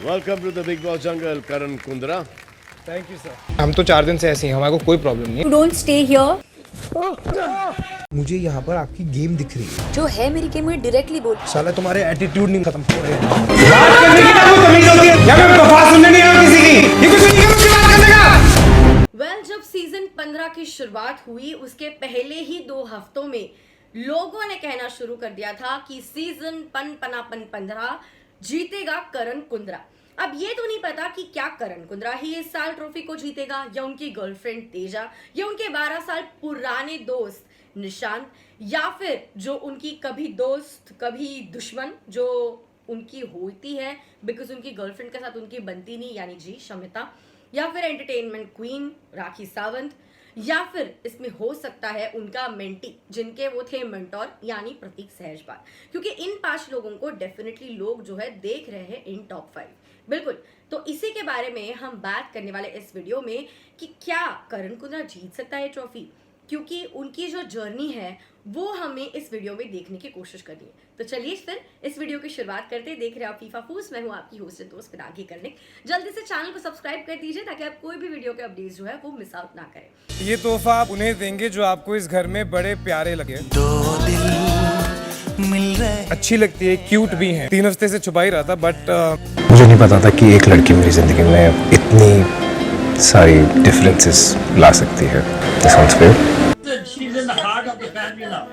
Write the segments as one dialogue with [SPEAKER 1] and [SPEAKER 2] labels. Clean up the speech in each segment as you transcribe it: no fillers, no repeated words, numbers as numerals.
[SPEAKER 1] Welcome to the Bigg Boss jungle, Karan Kundra.
[SPEAKER 2] Thank you sir. हम तो 4 दिन से ऐसे ही हैं, हमारे को कोई प्रॉब्लम नहीं है।
[SPEAKER 3] You don't stay here.
[SPEAKER 2] मुझे यहाँ पर आपकी गेम दिख रही है।
[SPEAKER 3] जो है मेरी गेम में डायरेक्टली बोल।
[SPEAKER 2] साला तुम्हारे एटीट्यूड नहीं खत्म हो रहे हैं। बात करने की क्या तमीज होती है? या मैं बकवास सुनने नहीं आया किसी की। ये कुछ नहीं कर बात करने का।
[SPEAKER 4] वेल, जब सीजन 15 की शुरुआत हुई उसके पहले ही 2 हफ्तों में लोगों ने कहना शुरू कर दिया था कि सीजन 15 जीतेगा करण कुंद्रा। अब ये तो नहीं पता कि क्या करण कुंद्रा ही इस साल ट्रॉफी को जीतेगा या उनकी गर्लफ्रेंड तेजा या उनके 12 साल पुराने दोस्त निशांत या फिर जो उनकी कभी दोस्त कभी दुश्मन जो उनकी होती है बिकॉज उनकी गर्लफ्रेंड के साथ उनकी बनती नहीं यानी जी शमिता, या फिर एंटरटेनमेंट क्वीन राखी सावंत, या फिर इसमें हो सकता है उनका मेंटी जिनके वो थे मेंटोर यानी प्रतीक सहजपाल, क्योंकि इन 5 लोगों को डेफिनेटली लोग जो है देख रहे हैं इन टॉप 5। बिल्कुल, तो इसी के बारे में हम बात करने वाले इस वीडियो में कि क्या करण कुंद्रा जीत सकता है ट्रॉफी, क्योंकि उनकी जो जर्नी है वो हमें इस वीडियो में देखने की कोशिश करनी है। तो चलिए फिर इस वीडियो की शुरुआत करते हैं। देख रहे हो फीफा फूस, मैं हूं आपकी होस्ट दोस्त पिनाकी कर्णिक। जल्दी से चैनल को सब्सक्राइब कर दीजिए ताकि आप कोई भी वीडियो के अपडेट्स जो है वो मिस आउट ना करें।
[SPEAKER 2] ये तोहफा आप उन्हें देंगे जो आपको इस घर में बड़े प्यारे लगे।
[SPEAKER 5] दो दिल मिल रहे।
[SPEAKER 2] अच्छी लगती है, क्यूट भी है। 3 हफ्ते से छुपा ही रहा था बट
[SPEAKER 6] मुझे नहीं पता था कि एक लड़की मेरी जिंदगी में इतनी सारी डिफरेंसेस ला सकती है। This sounds great.
[SPEAKER 7] She's in the heart of the family now.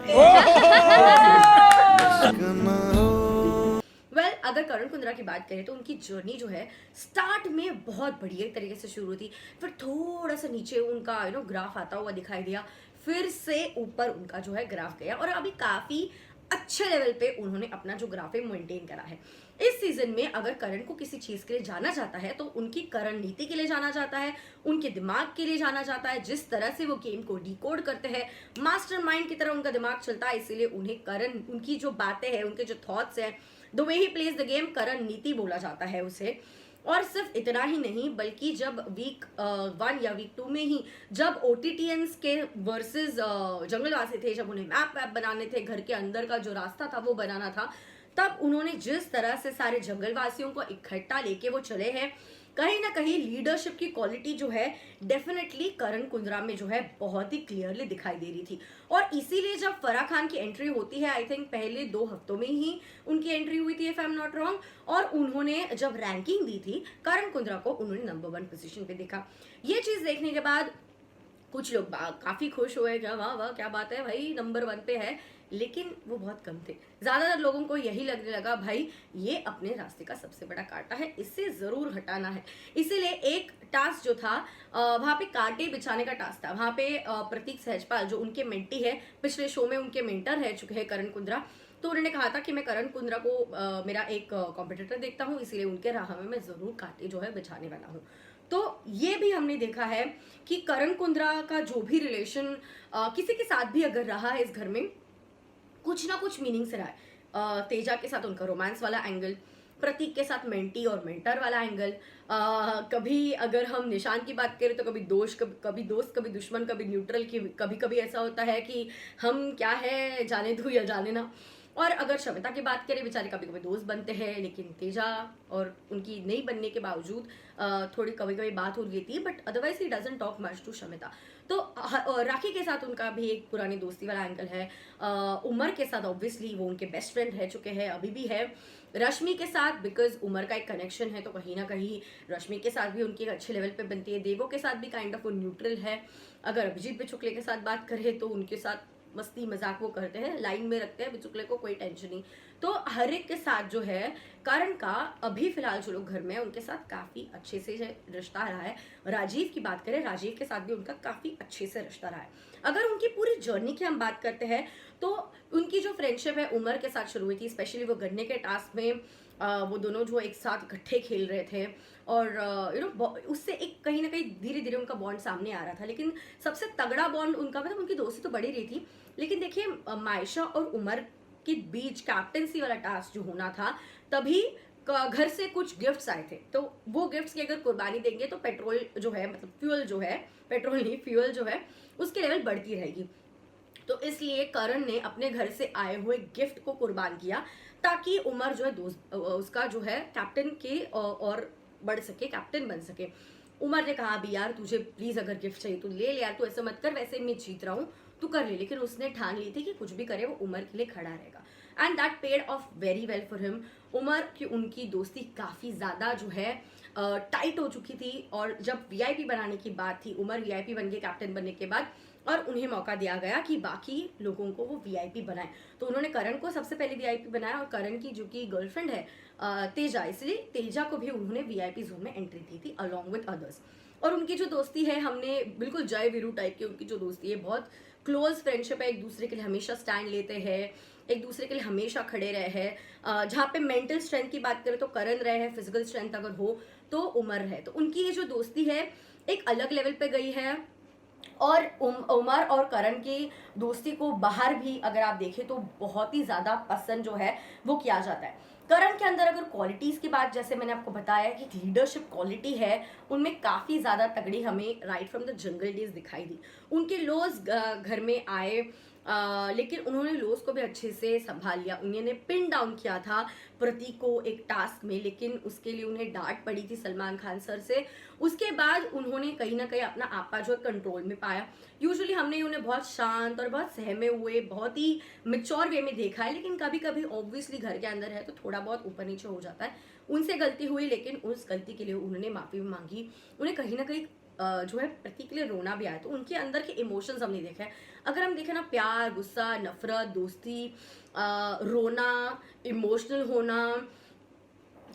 [SPEAKER 4] Well, अगर करण कुंद्रा की बात करें तो उनकी जर्नी जो है स्टार्ट में बहुत बढ़िया तरीके से शुरू हुई, फिर थोड़ा सा नीचे उनका ग्राफ आता हुआ दिखाई दिया, फिर से ऊपर उनका जो है ग्राफ गया और अभी काफी अच्छे लेवल पे उन्होंने अपना जो ग्राफ है मेंटेन करा है। इस सीजन में अगर करण को किसी चीज के लिए जाना जाता है तो उनकी करण नीति के लिए जाना जाता है, उनके दिमाग के लिए जाना जाता है, जिस तरह से वो गेम को डिकोड करते हैं, मास्टरमाइंड की तरह उनका दिमाग चलता है, इसीलिए उन्हें करण उनकी जो बातें हैं उनके जो थॉट्स हैं the way he plays the game Karan नीति बोला जाता है उसे। और सिर्फ इतना ही नहीं बल्कि जब वीक 1 या वीक 2 में ही जब OTTNs के वर्सेस जंगलवासी थे, जब उन्हें मैप वैप बनाने थे, घर के अंदर का जो रास्ता था वो बनाना था, तब उन्होंने जिस तरह से सारे जंगलवासियों को इकट्ठा लेके वो चले हैं, कहीं ना कहीं लीडरशिप की क्वालिटी जो है डेफिनेटली करण कुंद्रा में जो है बहुत ही क्लियरली दिखाई दे रही थी। और इसीलिए जब फराह खान की एंट्री होती है, आई थिंक पहले 2 हफ्तों में ही उनकी एंट्री हुई थी if I am not wrong, और उन्होंने जब रैंकिंग दी थी करण कुंद्रा को उन्होंने नंबर 1 पोजीशन पे देखा। ये चीज देखने के बाद कुछ लोग काफी खुश हुए, वाह वाह क्या बात है भाई, नंबर 1 पे है, लेकिन वो बहुत कम थे। ज्यादातर लोगों को यही लगने लगा भाई ये अपने रास्ते का सबसे बड़ा कांटा है, इससे जरूर हटाना है। इसीलिए एक टास्क जो था वहां पे कांटे बिछाने का टास्क था। वहां पे प्रतीक सहजपाल जो उनके मेंटी है, पिछले शो में उनके मेंटर रह चुके हैं करण कुंद्रा, तो उन्होंने कहा था कि मैं करण कुंद्रा को मेरा एक कॉम्पिटिटर देखता हूँ, इसीलिए उनके राह में मैं जरूर कांटे जो है बिछाने वाला हूँ। तो ये भी हमने देखा है कि करण कुंद्रा का जो भी रिलेशन किसी के साथ भी अगर रहा है इस घर में, कुछ ना कुछ मीनिंग से रहा है। तेजा के साथ उनका रोमांस वाला एंगल, प्रतीक के साथ मेंटी और मेंटर वाला एंगल, कभी अगर हम निशान की बात करें तो कभी दोस्त कभी दुश्मन, कभी न्यूट्रल, की कभी ऐसा होता है कि हम क्या है जाने दो या जाने ना। और अगर शमिता की बात करें, बेचारे कभी कभी दोस्त बनते हैं, लेकिन तेजा और उनकी नहीं बनने के बावजूद थोड़ी कभी बात हो रही थी, बट अदरवाइज ही doesn't talk much to Shamita. तो राखी के साथ उनका भी एक पुरानी दोस्ती वाला एंगल है। उमर के साथ ऑब्वियसली वो उनके बेस्ट फ्रेंड रह चुके हैं, अभी भी है। रश्मि के साथ बिकॉज उमर का एक कनेक्शन है, तो कहीं ना कहीं रश्मि के साथ भी उनकी एक अच्छे लेवल पे बनती है। देवो के साथ भी काइंड ऑफ वो न्यूट्रल है। अगर अभिजीत बिचुकले के साथ बात करें तो उनके साथ मस्ती मजाक वो करते हैं, लाइन में रखते हैं, बिचुकले को कोई टेंशन नहीं। तो हर एक के साथ जो है करण का अभी फिलहाल जो लोग घर में है उनके साथ काफी अच्छे से रिश्ता रहा है। राजीव की बात करें, राजीव के साथ भी उनका काफी अच्छे से रिश्ता रहा है। अगर उनकी पूरी जर्नी की हम बात करते हैं तो उनकी जो फ्रेंडशिप है उमर के साथ शुरू हुई थी, स्पेशली वो गन्ने के टास्क में वो दोनों जो एक साथ इकट्ठे खेल रहे थे और उससे एक कहीं ना कहीं धीरे धीरे उनका बॉन्ड सामने आ रहा था। लेकिन सबसे तगड़ा बॉन्ड उनका, मतलब उनकी दोस्ती तो बढ़ी रही थी, लेकिन देखिए मायशा और उमर के बीच कैप्टेंसी वाला टास्क जो होना था, तभी घर से कुछ गिफ्ट्स आए थे, तो वो गिफ्ट्स की अगर कुर्बानी देंगे तो पेट्रोल जो है, मतलब फ्यूल जो है, पेट्रोल नहीं फ्यूल जो है उसकी लेवल बढ़ती रहेगी। तो इसलिए करण ने अपने घर से आए हुए गिफ्ट को कुर्बान किया ताकि उमर जो है उसका जो है कैप्टन के और बढ़ सके, कैप्टन बन सके। उमर ने कहा अभी यार तुझे प्लीज अगर गिफ्ट चाहिए तो ले यार, तू ऐसा मत कर, वैसे मैं जीत रहा हूँ तू कर ले। लेकिन उसने ठान ली थी कि कुछ भी करे वो उमर के लिए खड़ा रहेगा, and that paid off very well for him. Umar की उनकी दोस्ती काफ़ी ज़्यादा जो है टाइट हो चुकी थी, और जब वीआईपी बनाने की बात थी, उमर वीआईपी बन गए कैप्टन बनने के बाद, और उन्हें मौका दिया गया कि बाकी लोगों को वो वीआईपी बनाए, तो उन्होंने करण को सबसे पहले वीआईपी बनाया, और करण की जो कि गर्लफ्रेंड है तेजा, इसलिए तेजा को भी उन्होंने वीआईपी जोन में एंट्री दी थी अलॉन्ग विद अदर्स। और उनकी जो दोस्ती है, हमने बिल्कुल जय वीरू टाइप की उनकी जो दोस्ती है, बहुत क्लोज फ्रेंडशिप है, एक दूसरे के लिए हमेशा स्टैंड लेते हैं, एक दूसरे के लिए हमेशा खड़े रहे हैं। जहाँ पे मेंटल स्ट्रेंथ की बात करें तो करण रहे हैं, फिजिकल स्ट्रेंथ अगर हो तो उमर रहे, तो उनकी ये जो दोस्ती है एक अलग लेवल पे गई है। और उमर और करण की दोस्ती को बाहर भी अगर आप देखें तो बहुत ही ज़्यादा पसंद जो है वो किया जाता है। करण के अंदर अगर क्वालिटीज़ की बात, जैसे मैंने आपको बताया कि लीडरशिप क्वालिटी है, उनमें काफ़ी ज़्यादा तगड़ी हमें right from the jungle days दिखाई दी। उनके लॉज घर में आए, लेकिन उन्होंने लॉस को भी अच्छे से संभाल लिया। उन्होंने पिन डाउन किया था प्रतीक को एक टास्क में, लेकिन उसके लिए उन्हें डांट पड़ी थी सलमान खान सर से। उसके बाद उन्होंने कहीं ना कहीं अपना आपा जो कंट्रोल में पाया। यूजुअली हमने उन्हें बहुत शांत और बहुत सहमे हुए, बहुत ही मेच्योर वे में देखा है, लेकिन कभी कभी ऑब्वियसली घर के अंदर है तो थोड़ा बहुत ऊपर नीचे हो जाता है। उनसे गलती हुई, लेकिन उस गलती के लिए उन्होंने माफी मांगी। उन्हें कहीं ना कहीं जो है प्रतीक के लिए रोना भी आया, तो उनके अंदर के इमोशंस हमने देखे हैं। अगर हम देखें ना, प्यार, गुस्सा, नफरत, दोस्ती, रोना, इमोशनल होना,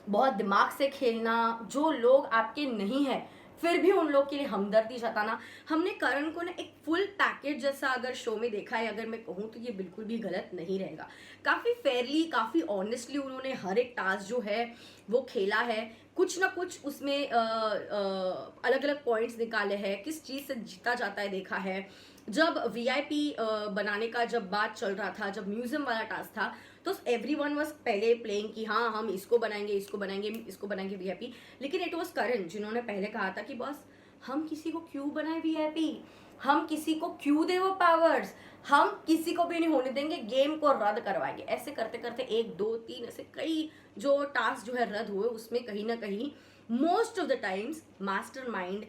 [SPEAKER 4] बहुत दिमाग से खेलना, जो लोग आपके नहीं है फिर भी उन लोग के लिए हमदर्दी जताना, हमने करण को ना एक फुल पैकेज जैसा अगर शो में देखा है, अगर मैं कहूँ तो ये बिल्कुल भी गलत नहीं रहेगा। काफ़ी फेयरली, काफ़ी ऑनेस्टली उन्होंने हर एक टास्क जो है वो खेला है। कुछ ना कुछ उसमें अलग अलग पॉइंट्स निकाले हैं, किस चीज़ से जीता जाता है देखा है। जब वीआईपी बनाने का जब बात चल रहा था, जब म्यूजियम वाला टास्क था, तो एवरीवन वाज पहले प्लेइंग कि हाँ हम इसको बनाएंगे, इसको बनाएंगे, इसको बनाएंगे वीआईपी, लेकिन इट वाज करण जिन्होंने पहले कहा था कि बॉस हम किसी को क्यों बनाए वीआईपी, हम किसी को क्यों दे वो पावर्स, हम किसी को भी नहीं होने देंगे, गेम को रद्द करवाएंगे। ऐसे करते करते 1 2 3 ऐसे कई जो टास्क जो है रद्द हुए, उसमें कहीं ना कहीं most of the times mastermind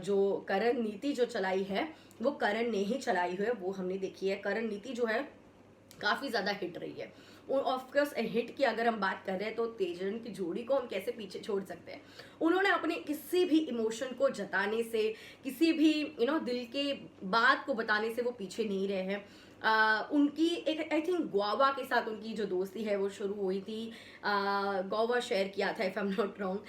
[SPEAKER 4] जो करण नीति जो चलाई है वो करण ने ही चलाई है, वो हमने देखी है। करण नीति जो है काफ़ी ज़्यादा हिट रही है। ऑफकोर्स हिट की अगर हम बात कर रहे हैं तो तेजन की जोड़ी को हम कैसे पीछे छोड़ सकते हैं। उन्होंने अपने किसी भी इमोशन को जताने से, किसी भी दिल के बात को बताने से वो पीछे नहीं रहे हैं। उनकी एक आई थिंक गुआवा के साथ उनकी जो दोस्ती है वो शुरू हुई थी। गुआवा शेयर किया था, if I am not wrong,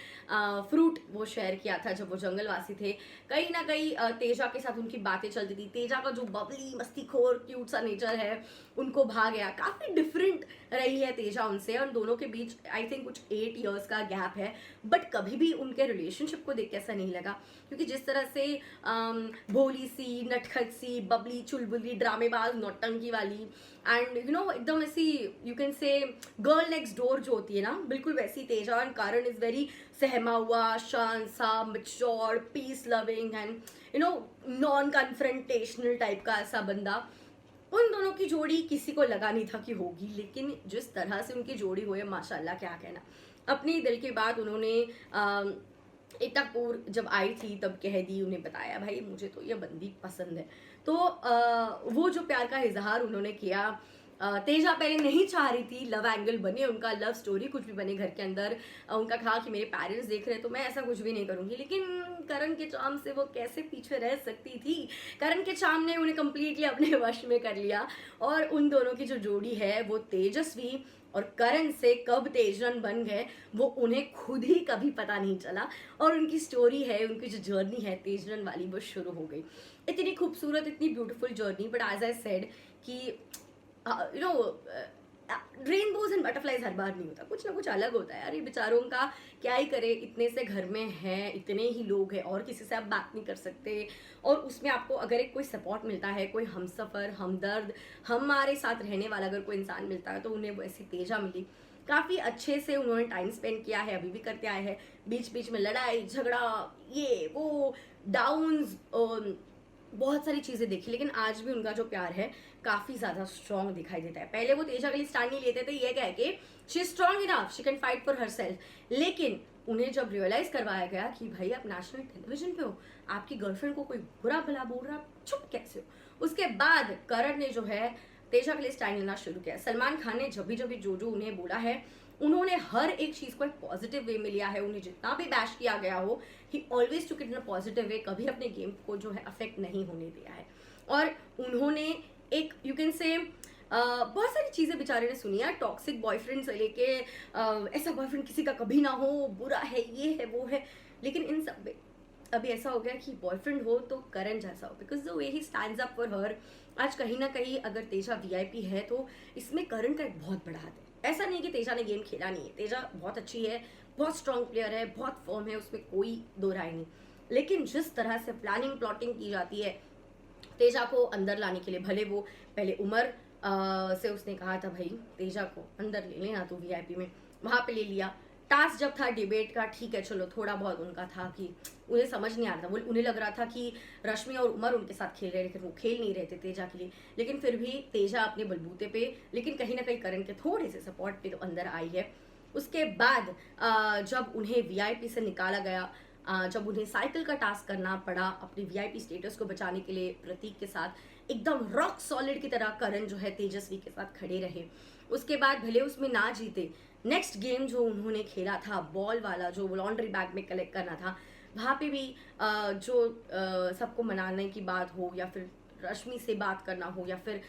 [SPEAKER 4] fruit वो शेयर किया था जब वो जंगलवासी थे। कहीं ना कहीं तेजा के साथ उनकी बातें चलती थी। तेजा का जो बबली मस्तीखोर क्यूट सा नेचर है उनको भा गया। काफ़ी डिफरेंट रही है तेजा उनसे, और दोनों के बीच आई थिंक कुछ 8 इयर्स का गैप है, बट कभी भी उनके रिलेशनशिप को देख के ऐसा नहीं लगा, क्योंकि जिस तरह से भोली सी, नटखट सी, बबली, चुलबुली, ड्रामेबाज, नौटंकी वाली, एंड एकदम ऐसी you can say girl next door जो होती है ना, बिल्कुल वैसी Teja. And Karan is very सहमा हुआ, शांत सा, mature, peace loving and non confrontational type का ऐसा बंदा। उन दोनों की जोड़ी किसी को लगा नहीं था कि होगी, लेकिन जिस तरह से उनकी जोड़ी हुई है माशाल्लाह, क्या कहना। अपनी दिल की बात उन्होंने एकता कपूर जब आई थी तब कह दी, उन्हें बताया भाई मुझे तो ये बंदी पसंद है। तो वो जो प्यार का इजहार उन्होंने किया, तेजा पहले नहीं चाह रही थी लव एंगल बने उनका, लव स्टोरी कुछ भी बने घर के अंदर। उनका कहा कि मेरे पेरेंट्स देख रहे हैं तो मैं ऐसा कुछ भी नहीं करूँगी, लेकिन करण के चाम से वो कैसे पीछे रह सकती थी। करण के चाम ने उन्हें कम्प्लीटली अपने वश में कर लिया, और उन दोनों की जो जोड़ी है वो तेजस्वी और करण से कब तेजरन बन गए वो उन्हें खुद ही कभी पता नहीं चला। और उनकी स्टोरी है, उनकी जो जर्नी है तेजरन वाली, वो शुरू हो गई। इतनी खूबसूरत, इतनी beautiful journey, but as I said कि रेनबोज एंड बटरफ्लाइज हर बार नहीं होता, कुछ ना कुछ अलग होता है यार। ये बेचारों का क्या ही करे, इतने से घर में हैं, इतने ही लोग हैं, और किसी से आप बात नहीं कर सकते, और उसमें आपको अगर एक कोई सपोर्ट मिलता है, कोई हमसफ़र, हमदर्द, हमारे साथ रहने वाला अगर कोई इंसान मिलता है, तो उन्हें वो ऐसी तेजा मिली। काफ़ी अच्छे से उन्होंने टाइम स्पेंड किया है, अभी भी करते आए हैं। बीच बीच में लड़ाई झगड़ा, ये वो डाउन्स, बहुत सारी चीजें देखी, लेकिन आज भी उनका जो प्यार है काफी ज्यादा स्ट्रांग दिखाई देता है। पहले वो तेजा के लिए स्टैंड नहीं लेते थे, ये कह के she is strong enough, she can fight for herself, लेकिन उन्हें जब रियलाइज करवाया गया कि भाई आप नेशनल टेलीविजन पे हो, आपकी गर्लफ्रेंड को कोई बुरा भला बोल रहा, चुप कैसे हो, उसके बाद करण ने जो है तेजा के लिए स्टैंड लेना शुरू किया। सलमान खान ने जब भी जो उन्हें बोला है, उन्होंने हर एक चीज को एक पॉजिटिव वे में लिया है। उन्हें जितना भी बैश किया गया हो, ही always took it in a positive way, कभी अपने गेम को जो है अफेक्ट नहीं होने दिया है। और उन्होंने एक यू कैन से बहुत सारी चीजें बेचारे ने सुनी है, टॉक्सिक बॉयफ्रेंड से लेके ऐसा बॉयफ्रेंड किसी का कभी ना हो, बुरा है, ये है वो है, लेकिन इन सब में अभी ऐसा हो गया कि बॉयफ्रेंड हो तो करण जैसा हो, because the way he stands up for her. आज कहीं ना कहीं अगर तेजा वीआईपी है तो इसमें करण का एक बहुत बड़ा हाथ है। ऐसा नहीं कि तेजा ने गेम खेला नहीं है, तेजा बहुत अच्छी है, बहुत स्ट्रॉन्ग प्लेयर है, बहुत फर्म है, उसमें कोई दो राय नहीं, लेकिन जिस तरह से प्लानिंग प्लॉटिंग की जाती है तेजा को अंदर लाने के लिए, भले वो पहले उमर से उसने कहा था भाई तेजा को अंदर ले लेना तो वीआईपी में, वहां पे ले लिया। टास्क जब था डिबेट का, ठीक है चलो थोड़ा बहुत उनका था कि उन्हें समझ नहीं आ रहा था, उन्हें लग रहा था कि रश्मि और उमर उनके साथ खेल रहे, लेकिन वो खेल नहीं रहे थे तेजा के लिए, लेकिन फिर भी तेजा अपने बलबूते पे, लेकिन कहीं ना कहीं करण के थोड़े से सपोर्ट पे तो अंदर आई है। उसके बाद जब उन्हें वीआईपी से निकाला गया, जब उन्हें साइकिल का टास्क करना पड़ा अपनी वीआईपी स्टेटस को बचाने के लिए, प्रतीक के साथ एकदम रॉक सॉलिड की तरह करण जो है तेजस्वी के साथ खड़े रहे। उसके बाद भले उसमें ना जीते, नेक्स्ट गेम जो उन्होंने खेला था बॉल वाला, जो लॉन्ड्री बैग में कलेक्ट करना था, वहाँ पे भी सबको मनाने की बात हो, या फिर रश्मि से बात करना हो, या फिर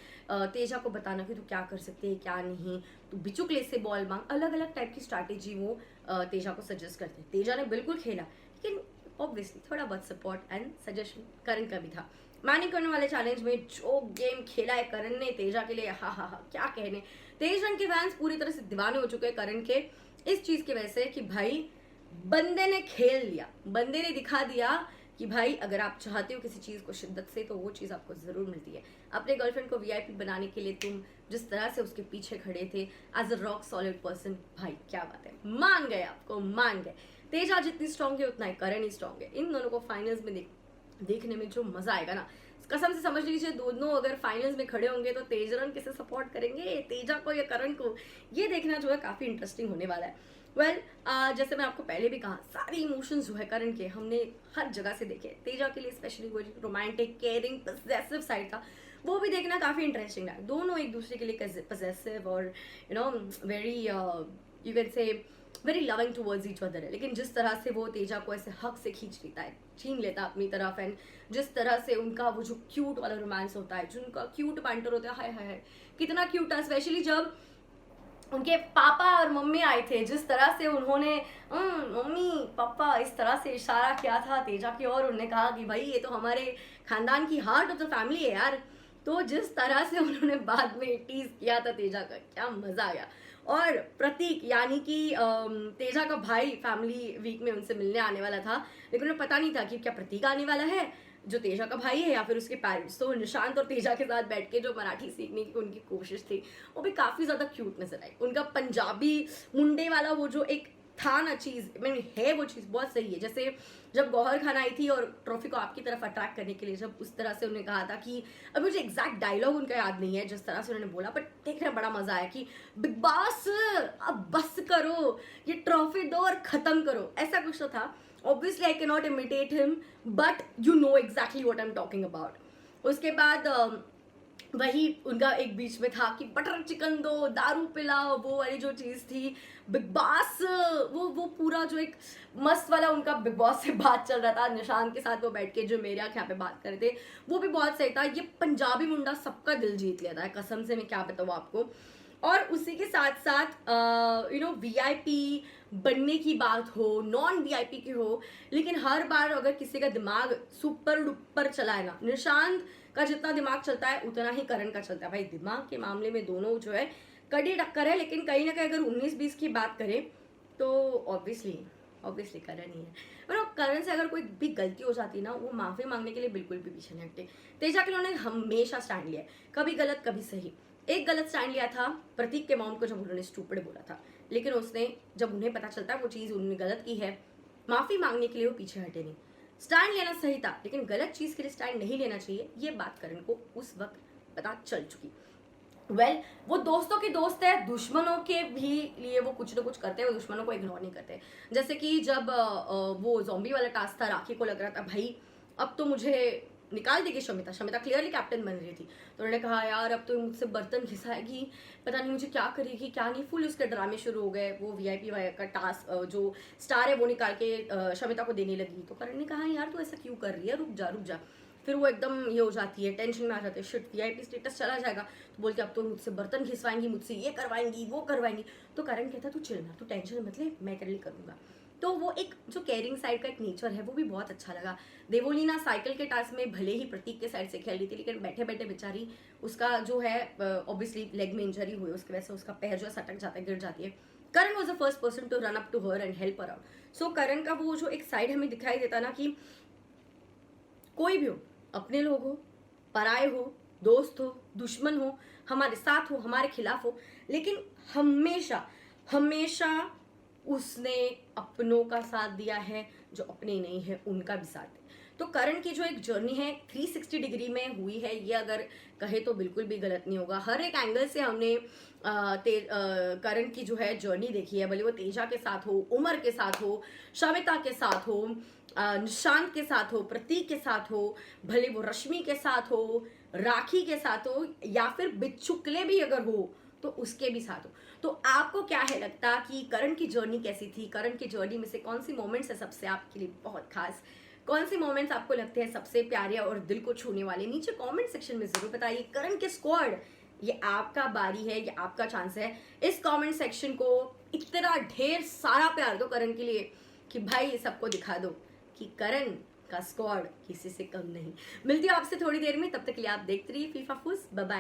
[SPEAKER 4] तेजा को बताना कि तू क्या कर सकते है क्या नहीं, तू बिचुकले से बॉल मांग, अलग अलग टाइप की स्ट्रैटेजी वो तेजा को सजेस्ट करते। तेजा ने बिल्कुल खेला, लेकिन ऑब्वियसली थोड़ा बहुत सपोर्ट एंड सजेशन करण का भी था। मैंने करने वाले चैलेंज में जो गेम खेला है करण ने तेजा के लिए, हा क्या कहने, तेजन के फैंस पूरी तरह से दीवाने हो चुके हैं करण के इस चीज की वजह से कि भाई बंदे ने खेल लिया, बंदे ने दिखा दिया कि भाई अगर आप चाहते हो किसी चीज को शिद्दत से तो वो चीज आपको जरूर मिलती है। अपने गर्लफ्रेंड को वीआईपी बनाने के लिए तुम जिस तरह से उसके पीछे खड़े थे as a rock solid person, भाई क्या बात है, मान गए आपको, मान गए। तेजा जितनी स्ट्रांग है उतना ही करण ही स्ट्रांग है। इन दोनों को फाइनल्स में देखने में जो मजा आएगा ना, कसम से समझ लीजिए दोनों अगर फाइनल्स में खड़े होंगे तो तेजरन किसे सपोर्ट करेंगे, तेजा को या करण को, ये देखना जो है काफी इंटरेस्टिंग होने वाला है। जैसे मैं आपको पहले भी कहा, सारे इमोशंस जो है करण के हमने हर जगह से देखे। तेजा के लिए स्पेशली वो रोमांटिक केयरिंग पजेसिव साइड था, वो भी देखना काफी इंटरेस्टिंग है। दोनों एक दूसरे के लिए पजेसिव और वेरी यू कैन से very loving towards each other है, लेकिन जिस तरह से वो तेजा को ऐसे हक से छीन लेता अपनी तरफ, एंड जिस तरह से उनका वो जो क्यूट वाला रोमांस होता है, जो उनका क्यूट बैंटर होता है, हाय हाय हाय कितना क्यूट है। स्पेशली जब उनके पापा और मम्मी आए थे, जिस तरह से उन्होंने मम्मी पापा इस तरह से इशारा किया था तेजा की ओर, उन्होंने कहा कि भाई ये तो हमारे खानदान की हार्ट ऑफ द फैमिली है यार। तो जिस तरह से उन्होंने बाद में टीज किया था तेजा का, क्या मजा आया। और प्रतीक यानी कि तेजा का भाई फैमिली वीक में उनसे मिलने आने वाला था, लेकिन उन्हें पता नहीं था कि क्या प्रतीक आने वाला है जो तेजा का भाई है या फिर उसके पेरेंट्स। तो निशांत और तेजा के साथ बैठ के जो मराठी सीखने की उनकी कोशिश थी वो भी काफ़ी ज़्यादा क्यूट नजर आई। उनका पंजाबी मुंडे वाला वो जो एक था ना चीज़, है वो चीज़ बहुत सही है। जैसे जब गौहर खान आई थी और ट्रॉफी को आपकी तरफ अट्रैक्ट करने के लिए, जब उस तरह से उन्होंने कहा था कि अभी मुझे एग्जैक्ट डायलॉग उनका याद नहीं है जिस तरह से उन्होंने बोला, बट देखने बड़ा मजा आया कि बिग बॉस अब बस करो, ये ट्रॉफी दो और खत्म करो, ऐसा कुछ तो था। Obviously I can not imitate him, but you know exactly what I am talking about. उसके बाद वही उनका एक बीच में था कि बटर चिकन दो, दारू पिलाओ, वो वाली जो चीज़ थी। बिग बॉस वो पूरा जो एक मस्त वाला उनका बिग बॉस से बात चल रहा था, निशांत के साथ वो बैठ के जो मेरे यहाँ पे बात कर रहे थे, वो भी बहुत सही था। ये पंजाबी मुंडा सबका दिल जीत लेता है, कसम से मैं क्या बताऊँ आपको। और उसी के साथ साथ वीआईपी बनने की बात हो, नॉन वीआईपी की हो, लेकिन हर बार अगर किसी का दिमाग सुपर डुपर चला है ना, निशांत का जितना दिमाग चलता है उतना ही करण का चलता है। भाई दिमाग के मामले में दोनों जो है कड़ी टक्कर है, लेकिन कहीं ना कहीं अगर 19-20 की बात करें तो ऑब्वियसली करण ही है। करण से अगर कोई भी गलती हो जाती है ना, वो माफ़ी मांगने के लिए बिल्कुल भी पीछे नहीं हटते। तेजा के उन्होंने हमेशा स्टैंड लिया है, कभी गलत कभी सही। एक गलत स्टैंड लिया था प्रतीक के मॉम को जब उन्होंने स्टूपिड बोला था, लेकिन उसने जब उन्हें पता चलता है वो चीज़ उन्होंने गलत की है, माफ़ी मांगने के लिए वो पीछे हटे नहीं। स्टैंड लेना सही था, लेकिन गलत चीज के लिए स्टैंड नहीं लेना चाहिए, ये बात करण को उस वक्त पता चल चुकी। वो दोस्तों के दोस्त है, दुश्मनों के भी लिए वो कुछ ना कुछ करते हैं, वो दुश्मनों को इग्नोर नहीं करते। जैसे कि जब वो ज़ॉम्बी वाला टास्क था, राखी को लग रहा था भाई अब तो मुझे निकाल देगी शमिता क्लियरली कैप्टन बन रही थी, तो उन्होंने कहा यार अब तो मुझसे बर्तन घिसाएगी, पता नहीं मुझे क्या करेगी क्या नहीं, फुल उसके ड्रामे शुरू हो गए। वो VIP का टास्क जो स्टार है वो निकाल के शमिता को देने लगी, तो करण ने कहा यार तू ऐसा क्यों कर रही है, रुक जा। फिर वो एकदम ये हो जाती है, टेंशन में आ जाती है, शिट VIP स्टेटस चला जाएगा, तो बोलती अब तो मुझसे बर्तन घिसवाएंगी, मुझसे ये करवाएंगी वो करवाएंगी। तो करण कहता तू चिल ना, तू टेंशन मत ले, मैं तेरे लिए करूँगा। तो वो एक जो केयरिंग साइड का एक नेचर है वो भी बहुत अच्छा लगा। देवोलीना साइकिल के टास्क में भले ही प्रतीक के साइड से खेल रही थी, लेकिन बैठे बैठे बेचारी उसका जो है ऑब्वियसली लेग में इंजरी हुई, उसकी वजह से उसका पैर जो है सटक जाता है, गिर जाती है। Karan was the first person to run up to her and help her out. So Karan का वो जो एक साइड हमें दिखाई देता ना कि कोई भी हो, अपने लोग हो, पराए हो, दोस्त हो, दुश्मन हो, हमारे साथ हो, हमारे खिलाफ हो, लेकिन हमेशा उसने अपनों का साथ दिया है, जो अपने नहीं है उनका भी साथ है। तो करण की जो एक जर्नी है 360 डिग्री में हुई है, ये अगर कहे तो बिल्कुल भी गलत नहीं होगा। हर एक एंगल से हमने करण की जो है जर्नी देखी है, भले वो तेजा के साथ हो, उमर के साथ हो, शमिता के साथ हो, निशांत के साथ हो, प्रतीक के साथ हो, भले वो रश्मि के साथ हो, राखी के साथ हो, या फिर बिच्छुकले भी अगर हो तो उसके भी साथ हो। तो आपको क्या है लगता कि करण की जर्नी कैसी थी? करण की जर्नी में से कौन सी मोमेंट्स है सबसे आपके लिए बहुत खास? कौन से मोमेंट्स आपको लगते हैं सबसे प्यारे और दिल को छूने वाले? नीचे कमेंट सेक्शन में जरूर बताइए। करण के स्क्वाड, ये आपका बारी है, ये आपका चांस है। इस कमेंट सेक्शन को इतना ढेर सारा प्यार दो करण के लिए कि भाई सबको दिखा दो कि करण का स्क्वाड किसी से कम नहीं। मिलती हूँ आपसे थोड़ी देर में, तब तक के लिए आप देखते रहिए फीफा फूस। Bye bye.